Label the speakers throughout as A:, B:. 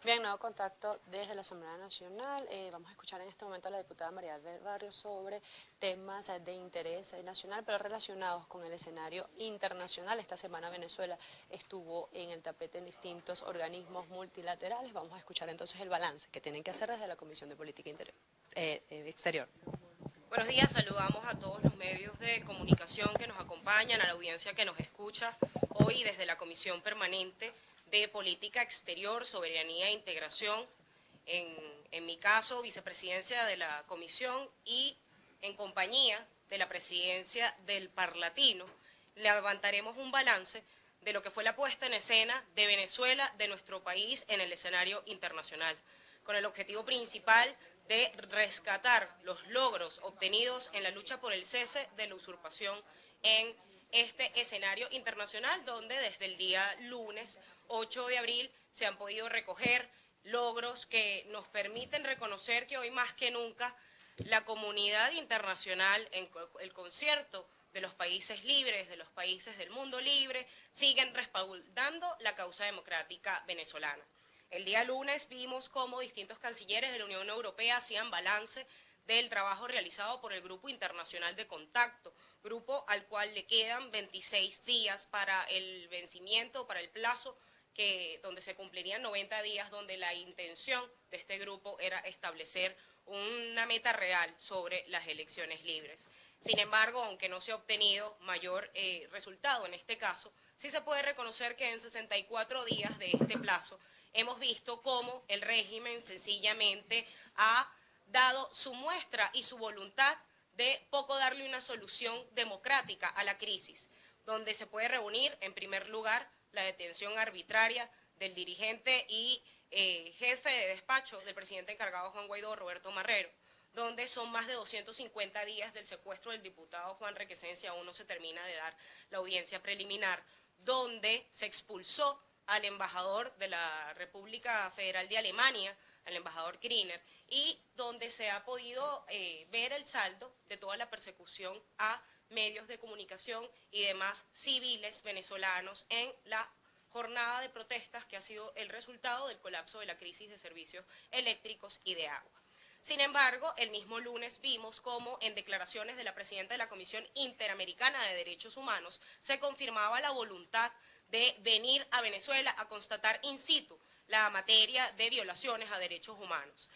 A: Bien, nuevo contacto desde la Asamblea Nacional. Vamos a escuchar en este momento a la diputada María del Barrio sobre temas de interés nacional, pero relacionados con el escenario internacional. Esta semana Venezuela estuvo en el tapete en distintos organismos multilaterales. Vamos a escuchar entonces el balance que tienen que hacer desde la Comisión de Política Exterior.
B: Buenos días, saludamos a todos los medios de comunicación que nos acompañan, a la audiencia que nos escucha hoy desde la Comisión Permanente de Política Exterior, Soberanía e Integración, en mi caso, vicepresidencia de la Comisión y en compañía de la presidencia del Parlatino, levantaremos un balance de lo que fue la puesta en escena de Venezuela, de nuestro país, en el escenario internacional, con el objetivo principal de rescatar los logros obtenidos en la lucha por el cese de la usurpación en este escenario internacional, donde desde el día lunes 8 de abril se han podido recoger logros que nos permiten reconocer que hoy más que nunca la comunidad internacional, en el concierto de los países libres, de los países del mundo libre, siguen respaldando la causa democrática venezolana. El día lunes vimos cómo distintos cancilleres de la Unión Europea hacían balance del trabajo realizado por el Grupo Internacional de Contacto, grupo al cual le quedan 26 días para el vencimiento, para el plazo donde se cumplirían 90 días, donde la intención de este grupo era establecer una meta real sobre las elecciones libres. Sin embargo, aunque no se ha obtenido mayor resultado en este caso, sí se puede reconocer que en 64 días de este plazo hemos visto cómo el régimen sencillamente ha dado su muestra y su voluntad de poco darle una solución democrática a la crisis, donde se puede reunir, en primer lugar, la detención arbitraria del dirigente y jefe de despacho del presidente encargado Juan Guaidó, Roberto Marrero, donde son más de 250 días del secuestro del diputado Juan Requesens, aún no se termina de dar la audiencia preliminar, donde se expulsó al embajador de la República Federal de Alemania, al embajador Kriner, y donde se ha podido ver el saldo de toda la persecución a medios de comunicación y demás civiles venezolanos en la jornada de protestas que ha sido el resultado del colapso de la crisis de servicios eléctricos y de agua. Sin embargo, el mismo lunes vimos cómo en declaraciones de la presidenta de la Comisión Interamericana de Derechos Humanos se confirmaba la voluntad de venir a Venezuela a constatar in situ la materia de violaciones a derechos humanos.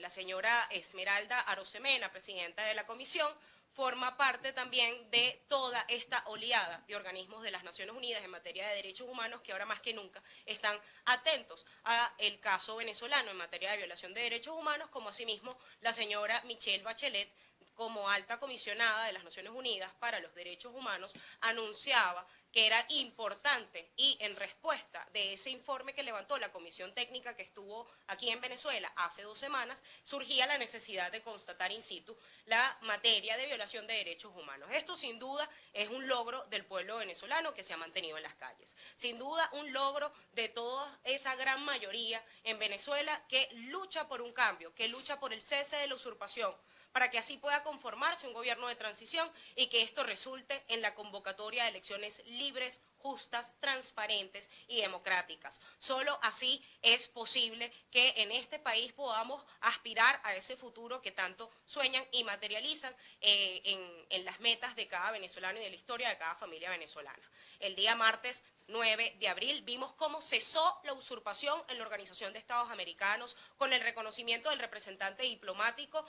B: La señora Esmeralda Arosemena, presidenta de la comisión, forma parte también de toda esta oleada de organismos de las Naciones Unidas en materia de derechos humanos que ahora más que nunca están atentos al caso venezolano en materia de violación de derechos humanos, como asimismo la señora Michelle Bachelet, como alta comisionada de las Naciones Unidas para los Derechos Humanos, anunciaba que era importante y en respuesta de ese informe que levantó la comisión técnica que estuvo aquí en Venezuela hace 2 semanas, surgía la necesidad de constatar in situ la materia de violación de derechos humanos. Esto sin duda es un logro del pueblo venezolano que se ha mantenido en las calles. Sin duda un logro de toda esa gran mayoría en Venezuela que lucha por un cambio, que lucha por el cese de la usurpación, para que así pueda conformarse un gobierno de transición y que esto resulte en la convocatoria de elecciones libres, justas, transparentes y democráticas. Solo así es posible que en este país podamos aspirar a ese futuro que tanto sueñan y materializan en las metas de cada venezolano y de la historia de cada familia venezolana. El día martes 9 de abril vimos cómo cesó la usurpación en la Organización de Estados Americanos con el reconocimiento del representante diplomático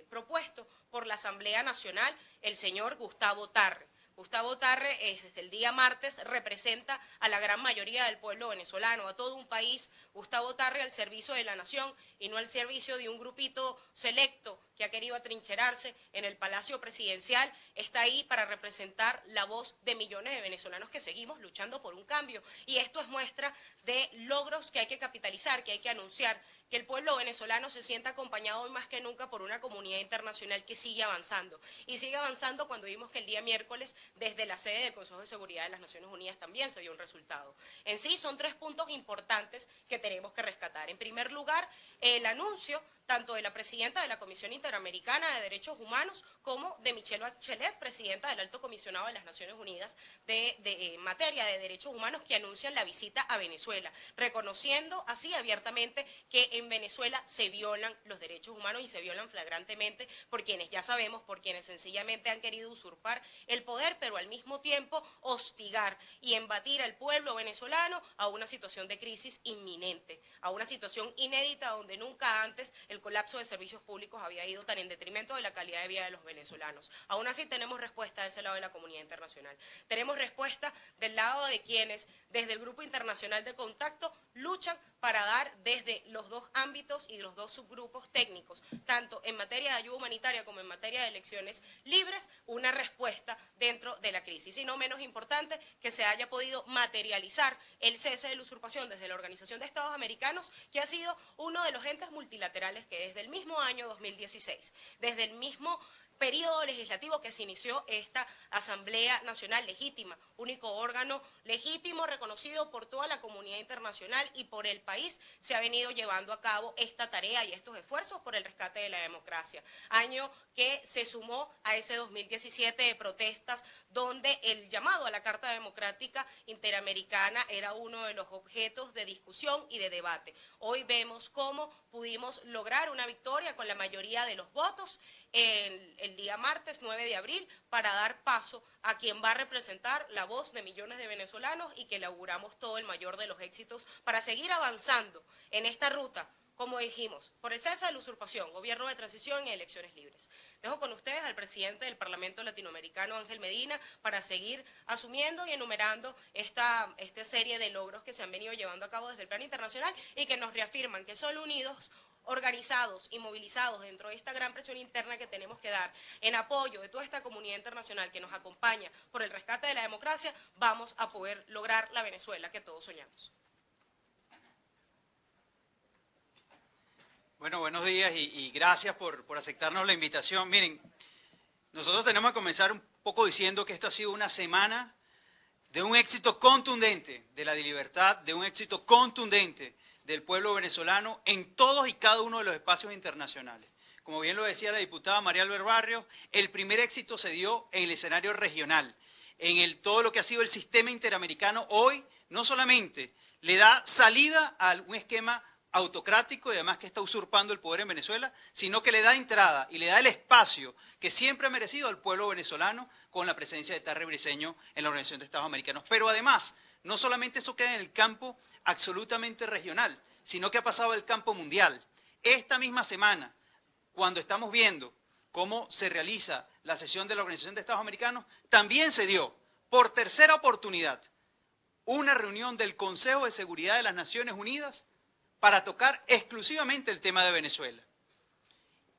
B: propuesto por la Asamblea Nacional, el señor Gustavo Tarre. Gustavo Tarre, desde el día martes, representa a la gran mayoría del pueblo venezolano, a todo un país. Gustavo Tarre al servicio de la nación y no al servicio de un grupito selecto que ha querido atrincherarse en el Palacio Presidencial, está ahí para representar la voz de millones de venezolanos que seguimos luchando por un cambio. Y esto es muestra de logros que hay que capitalizar, que hay que anunciar, que el pueblo venezolano se sienta acompañado hoy más que nunca por una comunidad internacional que sigue avanzando. Y sigue avanzando cuando vimos que el día miércoles, desde la sede del Consejo de Seguridad de las Naciones Unidas, también se dio un resultado. En sí, son 3 puntos importantes que tenemos que rescatar. En primer lugar, el anuncio tanto de la presidenta de la Comisión Interamericana de Derechos Humanos como de Michelle Bachelet, presidenta del Alto Comisionado de las Naciones Unidas en materia de derechos humanos, que anuncian la visita a Venezuela, reconociendo así abiertamente que en Venezuela se violan los derechos humanos y se violan flagrantemente por quienes ya sabemos, por quienes sencillamente han querido usurpar el poder, pero al mismo tiempo hostigar y embatir al pueblo venezolano a una situación de crisis inminente, a una situación inédita donde nunca antes el colapso de servicios públicos había ido tan en detrimento de la calidad de vida de los venezolanos. Aún así tenemos respuesta de ese lado de la comunidad internacional. Tenemos respuesta del lado de quienes desde el Grupo Internacional de Contacto luchan para dar desde los dos ámbitos y los dos subgrupos técnicos, tanto en materia de ayuda humanitaria como en materia de elecciones libres, una respuesta dentro de la crisis. Y no menos importante, que se haya podido materializar el cese de la usurpación desde la Organización de Estados Americanos, que ha sido uno de los entes multilaterales que desde el mismo año 2016, desde el mismo periodo legislativo que se inició esta Asamblea Nacional Legítima, único órgano legítimo reconocido por toda la comunidad internacional y por el país, se ha venido llevando a cabo esta tarea y estos esfuerzos por el rescate de la democracia. Año que se sumó a ese 2017 de protestas donde el llamado a la Carta Democrática Interamericana era uno de los objetos de discusión y de debate. Hoy vemos cómo pudimos lograr una victoria con la mayoría de los votos el día martes 9 de abril para dar paso a quien va a representar la voz de millones de venezolanos y que le auguramos todo el mayor de los éxitos para seguir avanzando en esta ruta, como dijimos, por el cese de la usurpación, gobierno de transición y elecciones libres. Dejo con ustedes al presidente del Parlamento Latinoamericano, Ángel Medina, para seguir asumiendo y enumerando esta serie de logros que se han venido llevando a cabo desde el plano internacional y que nos reafirman que solo unidos, organizados y movilizados dentro de esta gran presión interna que tenemos que dar en apoyo de toda esta comunidad internacional que nos acompaña por el rescate de la democracia, vamos a poder lograr la Venezuela que todos soñamos.
C: Bueno, buenos días y gracias por aceptarnos la invitación. Miren, nosotros tenemos que comenzar un poco diciendo que esto ha sido una semana de un éxito contundente de la libertad, de un éxito contundente del pueblo venezolano en todos y cada uno de los espacios internacionales. Como bien lo decía la diputada María Albert Barrios, el primer éxito se dio en el escenario regional, en todo lo que ha sido el sistema interamericano. Hoy no solamente le da salida a un esquema autocrático y además que está usurpando el poder en Venezuela, sino que le da entrada y le da el espacio que siempre ha merecido al pueblo venezolano con la presencia de Tarre Briceño en la Organización de Estados Americanos. Pero además, no solamente eso queda en el campo absolutamente regional, sino que ha pasado al campo mundial. Esta misma semana, cuando estamos viendo cómo se realiza la sesión de la Organización de Estados Americanos, también se dio, por tercera oportunidad, una reunión del Consejo de Seguridad de las Naciones Unidas para tocar exclusivamente el tema de Venezuela.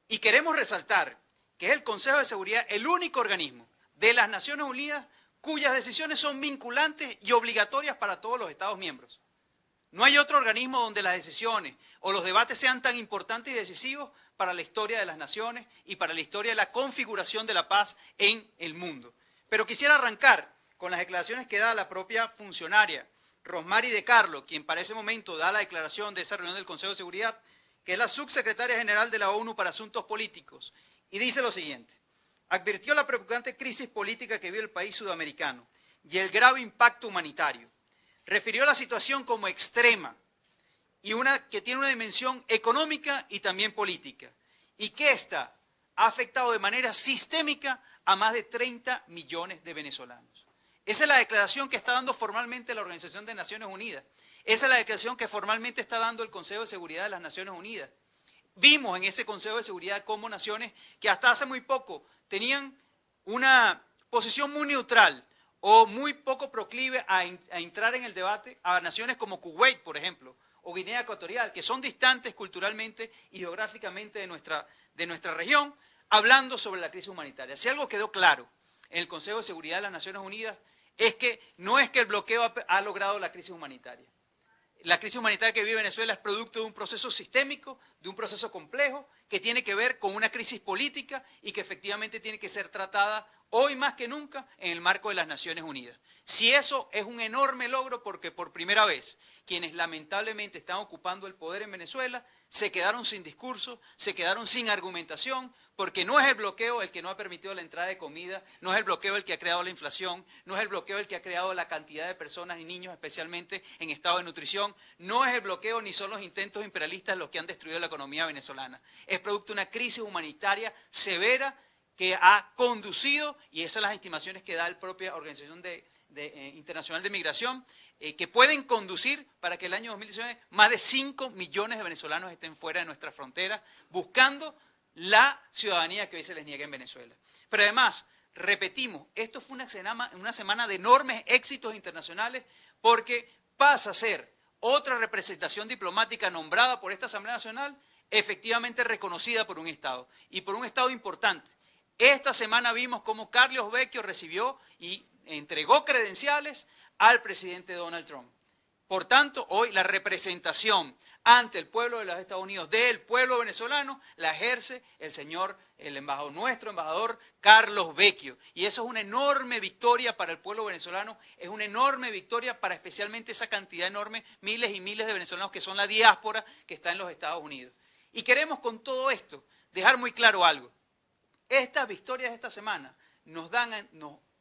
C: Y queremos resaltar que es el Consejo de Seguridad el único organismo de las Naciones Unidas cuyas decisiones son vinculantes y obligatorias para todos los Estados miembros. No hay otro organismo donde las decisiones o los debates sean tan importantes y decisivos para la historia de las naciones y para la historia de la configuración de la paz en el mundo. Pero quisiera arrancar con las declaraciones que da la propia funcionaria Rosmary De Carlo, quien para ese momento da la declaración de esa reunión del Consejo de Seguridad, que es la subsecretaria general de la ONU para Asuntos Políticos, y dice lo siguiente: advirtió la preocupante crisis política que vive el país sudamericano y el grave impacto humanitario. Refirió la situación como extrema y que tiene una dimensión económica y también política, y que ésta ha afectado de manera sistémica a más de 30 millones de venezolanos. Esa es la declaración que está dando formalmente la Organización de Naciones Unidas. Esa es la declaración que formalmente está dando el Consejo de Seguridad de las Naciones Unidas. Vimos en ese Consejo de Seguridad cómo naciones que hasta hace muy poco tenían una posición muy neutral o muy poco proclive a entrar en el debate, a naciones como Kuwait, por ejemplo, o Guinea Ecuatorial, que son distantes culturalmente y geográficamente de nuestra región, hablando sobre la crisis humanitaria. Si algo quedó claro en el Consejo de Seguridad de las Naciones Unidas es que no es que el bloqueo ha logrado la crisis humanitaria. La crisis humanitaria que vive Venezuela es producto de un proceso sistémico, de un proceso complejo, que tiene que ver con una crisis política y que efectivamente tiene que ser tratada hoy más que nunca en el marco de las Naciones Unidas. Si eso es un enorme logro porque por primera vez quienes lamentablemente están ocupando el poder en Venezuela se quedaron sin discurso, se quedaron sin argumentación, porque no es el bloqueo el que no ha permitido la entrada de comida, no es el bloqueo el que ha creado la inflación, no es el bloqueo el que ha creado la cantidad de personas y niños especialmente en estado de nutrición, no es el bloqueo ni son los intentos imperialistas los que han destruido la economía venezolana. Es producto de una crisis humanitaria severa que ha conducido, y esas son las estimaciones que da la propia Organización Internacional de Migración, que pueden conducir para que el año 2019 más de 5 millones de venezolanos estén fuera de nuestras fronteras buscando la ciudadanía que hoy se les niega en Venezuela. Pero además, repetimos, esto fue una semana de enormes éxitos internacionales porque pasa a ser otra representación diplomática nombrada por esta Asamblea Nacional, efectivamente reconocida por un Estado, y por un Estado importante. Esta semana vimos cómo Carlos Vecchio recibió y entregó credenciales al presidente Donald Trump. Por tanto, hoy la representación ante el pueblo de los Estados Unidos del pueblo venezolano la ejerce nuestro embajador Carlos Vecchio. Y eso es una enorme victoria para el pueblo venezolano, es una enorme victoria para especialmente esa cantidad enorme, miles y miles de venezolanos que son la diáspora que está en los Estados Unidos. Y queremos con todo esto dejar muy claro algo. Estas victorias de esta semana nos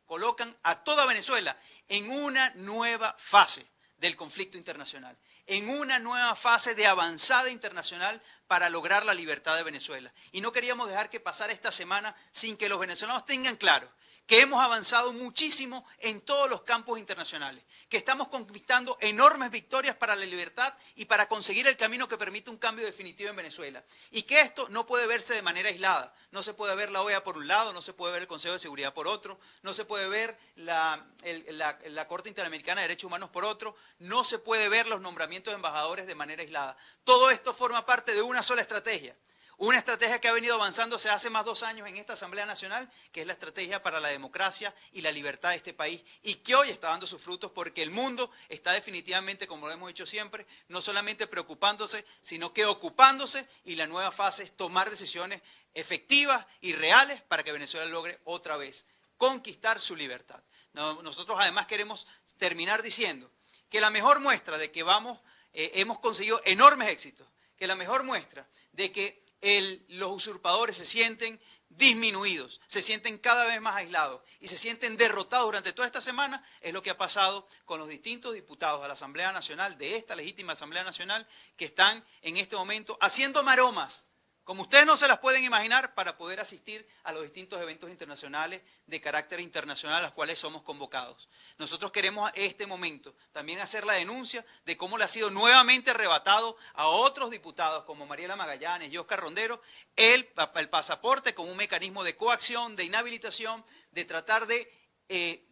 C: colocan a toda Venezuela en una nueva fase del conflicto internacional, en una nueva fase de avanzada internacional para lograr la libertad de Venezuela. Y no queríamos dejar que pasara esta semana sin que los venezolanos tengan claro que hemos avanzado muchísimo en todos los campos internacionales, que estamos conquistando enormes victorias para la libertad y para conseguir el camino que permite un cambio definitivo en Venezuela. Y que esto no puede verse de manera aislada. No se puede ver la OEA por un lado, no se puede ver el Consejo de Seguridad por otro, no se puede ver la Corte Interamericana de Derechos Humanos por otro, no se puede ver los nombramientos de embajadores de manera aislada. Todo esto forma parte de una sola estrategia. Una estrategia que ha venido avanzándose hace más de 2 años en esta Asamblea Nacional, que es la estrategia para la democracia y la libertad de este país, y que hoy está dando sus frutos porque el mundo está definitivamente, como lo hemos dicho siempre, no solamente preocupándose, sino que ocupándose, y la nueva fase es tomar decisiones efectivas y reales para que Venezuela logre otra vez conquistar su libertad. Nosotros además queremos terminar diciendo que la mejor muestra de que hemos conseguido enormes éxitos, que la mejor muestra de que los usurpadores se sienten disminuidos, se sienten cada vez más aislados y se sienten derrotados durante toda esta semana, es lo que ha pasado con los distintos diputados de la Asamblea Nacional, de esta legítima Asamblea Nacional, que están en este momento haciendo maromas, como ustedes no se las pueden imaginar, para poder asistir a los distintos eventos internacionales de carácter internacional a los cuales somos convocados. Nosotros queremos a este momento también hacer la denuncia de cómo le ha sido nuevamente arrebatado a otros diputados como Mariela Magallanes y Oscar Rondero el pasaporte como un mecanismo de coacción, de inhabilitación, de tratar de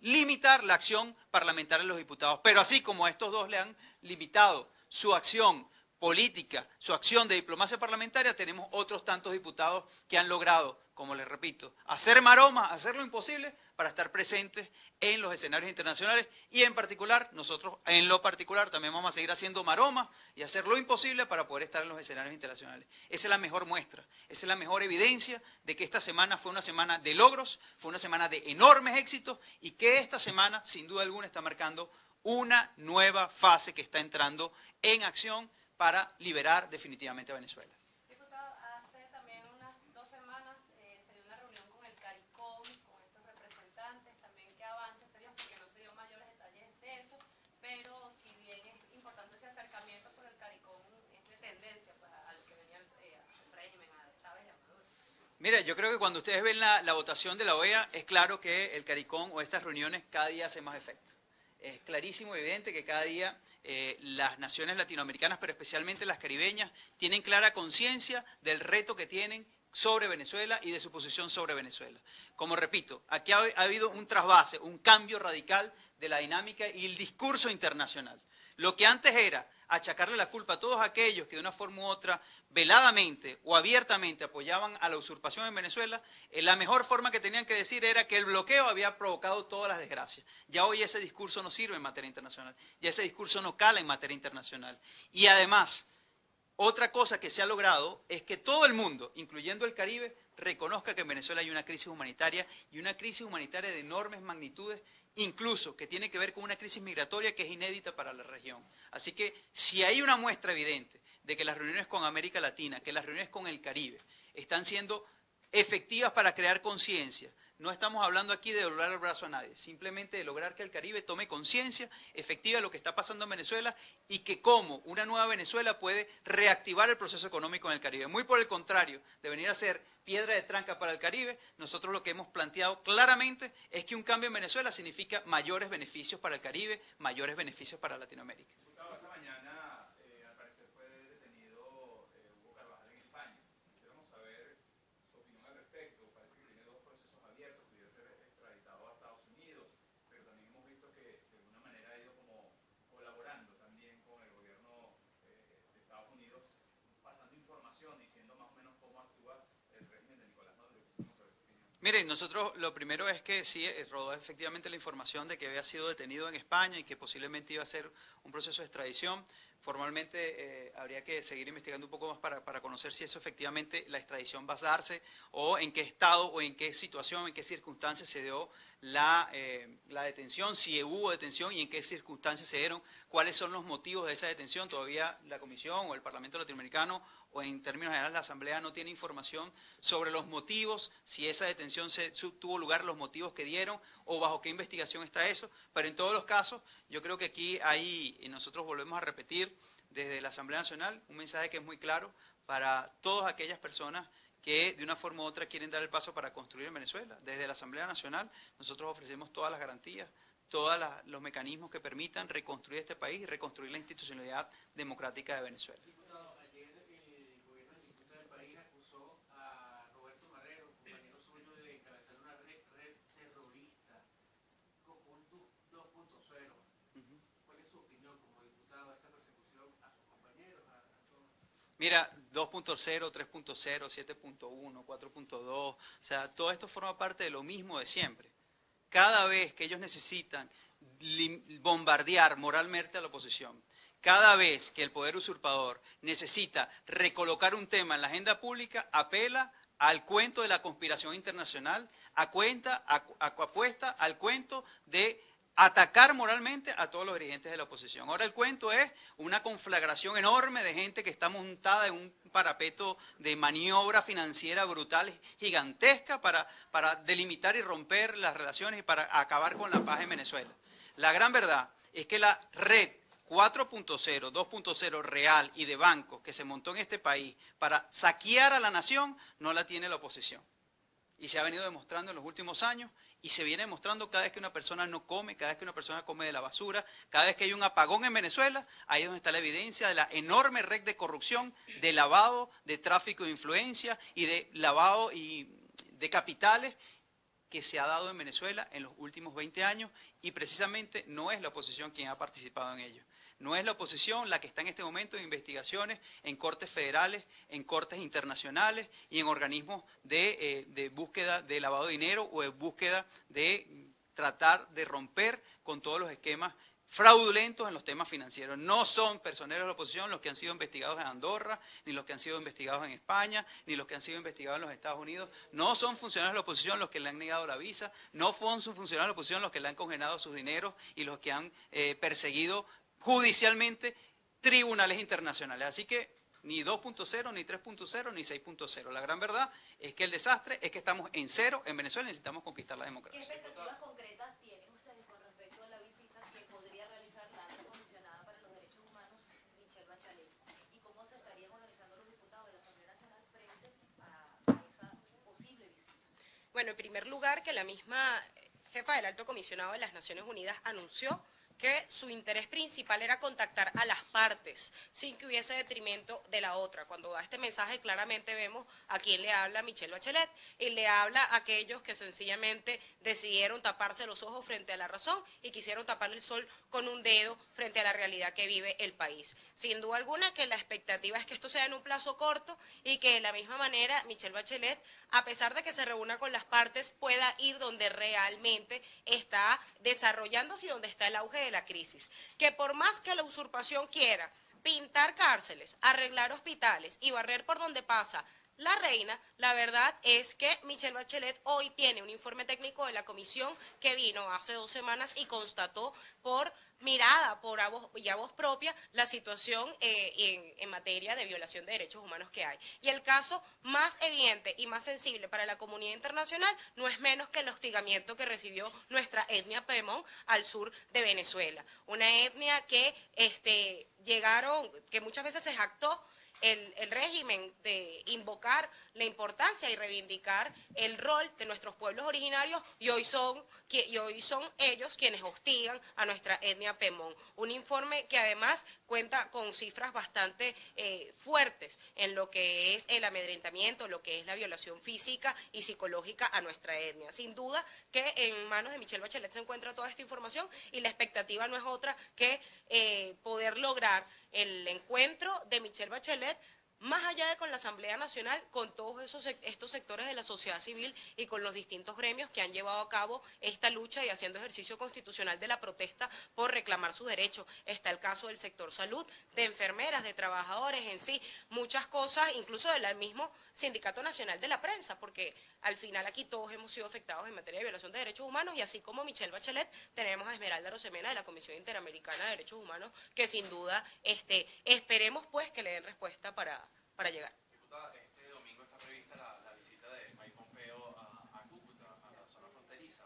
C: limitar la acción parlamentaria de los diputados. Pero así como a estos dos le han limitado su acción política, su acción de diplomacia parlamentaria, tenemos otros tantos diputados que han logrado, como les repito, hacer maromas, hacer lo imposible para estar presentes en los escenarios internacionales y en particular, nosotros en lo particular también vamos a seguir haciendo maromas y hacer lo imposible para poder estar en los escenarios internacionales. Esa es la mejor muestra, esa es la mejor evidencia de que esta semana fue una semana de logros, fue una semana de enormes éxitos y que esta semana, sin duda alguna, está marcando una nueva fase que está entrando en acción para liberar definitivamente a Venezuela.
A: Diputado, hace también unas 2 semanas se dio una reunión con el CARICOM, con estos representantes, también qué avance se dio, porque no se dio mayores detalles de eso, pero si bien es importante ese acercamiento por el CARICOM, es de tendencia pues, a lo que venía el régimen, a Chávez y a Maduro.
C: Mira, yo creo que cuando ustedes ven la votación de la OEA, es claro que el CARICOM o estas reuniones cada día hacen más efecto. Es clarísimo y evidente que cada día las naciones latinoamericanas, pero especialmente las caribeñas, tienen clara conciencia del reto que tienen sobre Venezuela y de su posición sobre Venezuela. Como repito, aquí ha habido un trasvase, un cambio radical de la dinámica y el discurso internacional. Lo que antes era achacarle la culpa a todos aquellos que de una forma u otra, veladamente o abiertamente apoyaban a la usurpación en Venezuela, la mejor forma que tenían que decir era que el bloqueo había provocado todas las desgracias. Ya hoy ese discurso no sirve en materia internacional, ya ese discurso no cala en materia internacional. Y además, Otra cosa que se ha logrado es que todo el mundo, incluyendo el Caribe, reconozca que en Venezuela hay una crisis humanitaria y una crisis humanitaria de enormes magnitudes, incluso que tiene que ver con una crisis migratoria que es inédita para la región. Así que si hay una muestra evidente de que las reuniones con América Latina, que las reuniones con el Caribe están siendo efectivas para crear conciencia, no estamos hablando aquí de doblar el brazo a nadie, simplemente de lograr que el Caribe tome conciencia efectiva de lo que está pasando en Venezuela y que cómo una nueva Venezuela puede reactivar el proceso económico en el Caribe. Muy por el contrario, de venir a ser piedra de tranca para el Caribe, nosotros lo que hemos planteado claramente es que un cambio en Venezuela significa mayores beneficios para el Caribe, mayores beneficios para Latinoamérica.
D: Diputado, esta mañana al parecer fue detenido Hugo Carvajal en España. Quisiéramos saber su opinión al respecto. Parece que tiene dos procesos abiertos, pudiera ser extraditado a Estados Unidos, pero también hemos visto que de alguna manera ha ido como colaborando también con el gobierno de Estados Unidos, pasando información, diciendo más o menos cómo actúa el régimen de Nicolás Maduro. Quisiéramos saber su opinión.
C: Miren, nosotros lo primero es que sí, rodó efectivamente la información de que había sido detenido en España y que posiblemente iba a ser un proceso de extradición. Formalmente habría que seguir investigando un poco más para conocer si eso efectivamente la extradición va a darse o en qué estado o en qué situación, en qué circunstancias se dio la detención, si hubo detención y en qué circunstancias se dieron, cuáles son los motivos de esa detención. Todavía la Comisión o el Parlamento Latinoamericano o en términos generales la Asamblea no tiene información sobre los motivos, si esa detención tuvo lugar, los motivos que dieron o bajo qué investigación está eso, pero en todos los casos yo creo que aquí hay, y nosotros volvemos a repetir desde la Asamblea Nacional, un mensaje que es muy claro para todas aquellas personas que de una forma u otra quieren dar el paso para construir en Venezuela. Desde la Asamblea Nacional nosotros ofrecemos todas las garantías, todos los mecanismos que permitan reconstruir este país y reconstruir la institucionalidad democrática de Venezuela.
E: Diputado, ayer el gobierno distinto del país acusó a Roberto Marrero, compañero suyo, de encabezar una red terrorista con un 2.0. ¿Cuál es su opinión como diputado a esta persecución a sus compañeros, a todos?
C: Mira, 2.0, 3.0, 7.1, 4.2, o sea, todo esto forma parte de lo mismo de siempre. Cada vez que ellos necesitan bombardear moralmente a la oposición, cada vez que el poder usurpador necesita recolocar un tema en la agenda pública, apela al cuento de la conspiración internacional, apuesta al cuento de atacar moralmente a todos los dirigentes de la oposición. Ahora el cuento es una conflagración enorme de gente que está montada en un parapeto de maniobra financiera brutal, gigantesca, para delimitar y romper las relaciones y para acabar con la paz en Venezuela. La gran verdad es que la red 4.0, 2.0 real y de bancos que se montó en este país para saquear a la nación no la tiene la oposición. Y se ha venido demostrando en los últimos años y se viene demostrando cada vez que una persona no come, cada vez que una persona come de la basura, cada vez que hay un apagón en Venezuela, ahí es donde está la evidencia de la enorme red de corrupción, de lavado, de tráfico de influencia y de lavado de capitales que se ha dado en Venezuela en los últimos 20 años y precisamente no es la oposición quien ha participado en ello. No es la oposición la que está en este momento en investigaciones en cortes federales, en cortes internacionales y en organismos de búsqueda de lavado de dinero o de búsqueda de tratar de romper con todos los esquemas fraudulentos en los temas financieros. No son personeros de la oposición los que han sido investigados en Andorra, ni los que han sido investigados en España, ni los que han sido investigados en los Estados Unidos. No son funcionarios de la oposición los que le han negado la visa, no son funcionarios de la oposición los que le han congelado sus dineros y los que han perseguido judicialmente tribunales internacionales. Así que ni 2.0, ni 3.0, ni 6.0. La gran verdad es que el desastre es que estamos en cero en Venezuela y necesitamos conquistar la democracia.
F: ¿Qué expectativas concretas tienen ustedes con respecto a la visita que podría realizar la alta comisionada para los derechos humanos, Michelle Bachelet? ¿Y cómo se estarían organizando los diputados de la Asamblea Nacional frente a esa posible visita?
B: Bueno, en primer lugar, que la misma jefa del Alto Comisionado de las Naciones Unidas anunció que su interés principal era contactar a las partes sin que hubiese detrimento de la otra. Cuando da este mensaje claramente vemos a quién le habla Michelle Bachelet y le habla a aquellos que sencillamente decidieron taparse los ojos frente a la razón y quisieron tapar el sol con un dedo frente a la realidad que vive el país. Sin duda alguna que la expectativa es que esto sea en un plazo corto y que de la misma manera Michelle Bachelet, a pesar de que se reúna con las partes, pueda ir donde realmente está desarrollándose y donde está el auge de la crisis. Que por más que la usurpación quiera pintar cárceles, arreglar hospitales y barrer por donde pasa la reina, la verdad es que Michelle Bachelet hoy tiene un informe técnico de la comisión que vino hace 2 semanas y constató por mirada, y a voz propia, la situación en materia de violación de derechos humanos que hay. Y el caso más evidente y más sensible para la comunidad internacional no es menos que el hostigamiento que recibió nuestra etnia Pemón al sur de Venezuela. Una etnia que que muchas veces se jactó el régimen de invocar la importancia y reivindicar el rol de nuestros pueblos originarios y hoy son ellos quienes hostigan a nuestra etnia Pemón. Un informe que además cuenta con cifras bastante fuertes en lo que es el amedrentamiento, lo que es la violación física y psicológica a nuestra etnia. Sin duda que en manos de Michelle Bachelet se encuentra toda esta información y la expectativa no es otra que poder lograr el encuentro de Michelle Bachelet más allá de con la Asamblea Nacional, con todos estos sectores de la sociedad civil y con los distintos gremios que han llevado a cabo esta lucha y haciendo ejercicio constitucional de la protesta por reclamar sus derechos. Está el caso del sector salud, de enfermeras, de trabajadores en sí, muchas cosas, incluso del mismo Sindicato Nacional de la Prensa, porque al final aquí todos hemos sido afectados en materia de violación de derechos humanos y así como Michelle Bachelet, tenemos a Esmeralda Rosemena de la Comisión Interamericana de Derechos Humanos que sin duda esperemos pues que le den respuesta para llegar.
D: Diputada, este domingo está prevista la visita de Mike Pompeo a Cúcuta, a la zona fronteriza.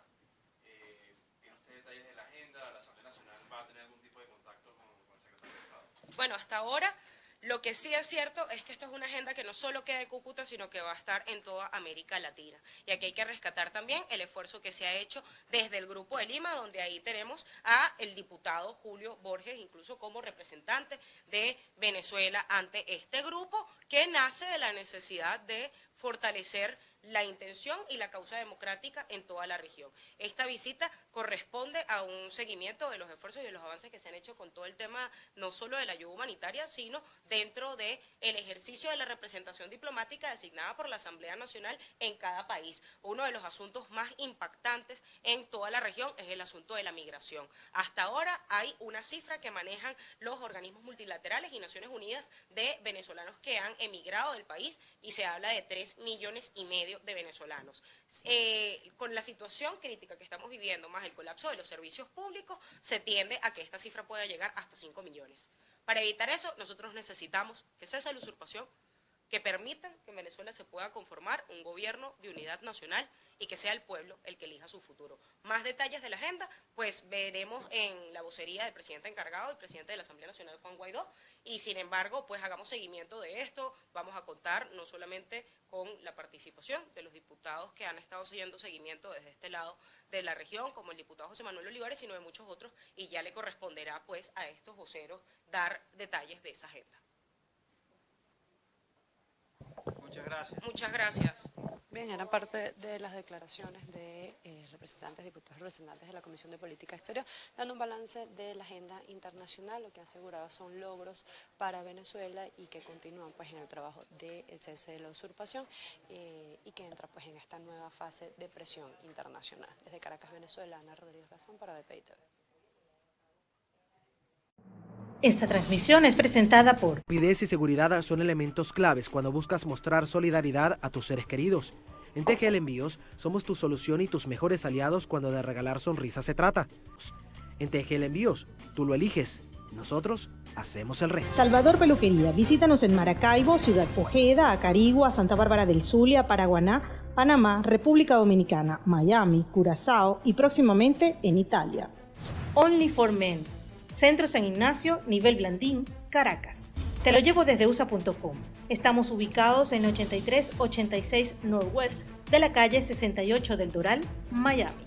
D: ¿Tiene usted detalles de la agenda? ¿La Asamblea Nacional va a tener algún tipo de contacto con el secretario de Estado?
B: Bueno, hasta ahora lo que sí es cierto es que esto es una agenda que no solo queda en Cúcuta, sino que va a estar en toda América Latina. Y aquí hay que rescatar también el esfuerzo que se ha hecho desde el Grupo de Lima, donde ahí tenemos a el diputado Julio Borges, incluso como representante de Venezuela ante este grupo, que nace de la necesidad de fortalecer la intención y la causa democrática en toda la región. Esta visita corresponde a un seguimiento de los esfuerzos y de los avances que se han hecho con todo el tema, no solo de la ayuda humanitaria, sino dentro del ejercicio de la representación diplomática designada por la Asamblea Nacional en cada país. Uno de los asuntos más impactantes en toda la región es el asunto de la migración. Hasta ahora hay una cifra que manejan los organismos multilaterales y Naciones Unidas de venezolanos que han emigrado del país y se habla de 3,5 millones de venezolanos. Con la situación crítica que estamos viviendo, más el colapso de los servicios públicos, se tiende a que esta cifra pueda llegar hasta 5 millones. Para evitar eso, nosotros necesitamos que cese la usurpación, que permitan que en Venezuela se pueda conformar un gobierno de unidad nacional y que sea el pueblo el que elija su futuro. Más detalles de la agenda, pues veremos en la vocería del presidente encargado y presidente de la Asamblea Nacional, Juan Guaidó, y sin embargo, pues hagamos seguimiento de esto, vamos a contar no solamente con la participación de los diputados que han estado siguiendo seguimiento desde este lado de la región, como el diputado José Manuel Olivares, sino de muchos otros, y ya le corresponderá pues a estos voceros dar detalles de esa agenda.
C: Muchas gracias.
B: Muchas gracias.
A: Bien, eran parte de las declaraciones de diputados representantes de la Comisión de Política Exterior, dando un balance de la agenda internacional. Lo que ha asegurado son logros para Venezuela y que continúan pues en el trabajo del cese de la usurpación y que entra pues en esta nueva fase de presión internacional. Desde Caracas, Venezuela, Ana Rodríguez Razón para BPI TV.
G: Esta transmisión es presentada por
H: Rapidez y seguridad son elementos claves cuando buscas mostrar solidaridad a tus seres queridos. En TGL Envíos somos tu solución y tus mejores aliados cuando de regalar sonrisas se trata. En TGL Envíos, tú lo eliges, nosotros hacemos el resto.
G: Salvador Peluquería. Visítanos en Maracaibo, Ciudad Ojeda, Acarigua, Santa Bárbara del Zulia, Paraguaná, Panamá, República Dominicana, Miami, Curazao y próximamente en Italia.
I: Only for Men. Centro San Ignacio, nivel Blandín, Caracas. Te lo llevo desde USA.com. Estamos ubicados en el 8386 Northwest de la calle 68 del Doral, Miami.